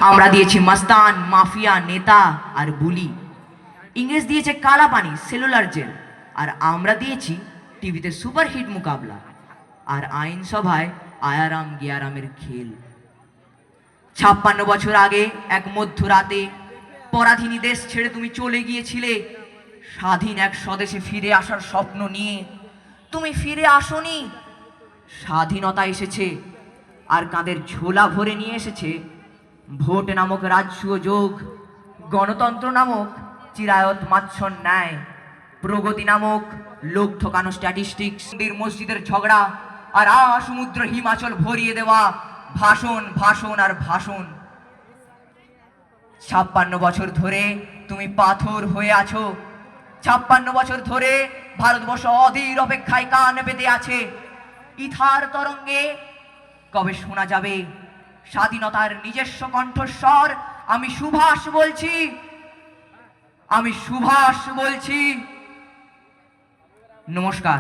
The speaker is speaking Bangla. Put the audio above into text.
আমরা দিয়েছি মাস্তান, মাফিয়া, নেতা আর বুলি। ইংরেজ দিয়েছে কালা পানি, সেলুলার জেল। আর আমরা দিয়েছি টিভিতে সুপারহিট মোকাবলা আর আইনসভায় আয়ারাম গিয়ারামের খেল। 56 বছর আগে এক মধ্যরাতে পরাধীনী দেশ ছেড়ে তুমি চলে গিয়েছিলে স্বাধীন এক স্বদেশে ফিরে আসার স্বপ্ন নিয়ে। তুমি ফিরে আসোনি, স্বাধীনতা এসেছে আর কাঁধের ঝোলা ভরে নিয়ে এসেছে ভোট নামক রাজসূয় যোগ, গণতন্ত্র নামক চিরায়ত মাচ্ছর ন্যায়, প্রগতি নামক লোক ঠকানো স্ট্যাটিস্টিক্স, মসজিদের ঝগড়া আর সমুদ্র হিমাচল ভরিয়ে দেওয়া ভাষণ ভাষণ আর ভাষণ। 56 বছর ধরে তুমি পাথর হয়ে আছো। 56 বছর ধরে ভারতবর্ষ অধীর অপেক্ষায় কান পেতে আছে। ইথার তরঙ্গে কবে শোনা যাবে স্বাধীনতার নিজস্ব কণ্ঠস্বর? আমি সুভাষ বলছি, আমি সুভাষ বলছি। নমস্কার।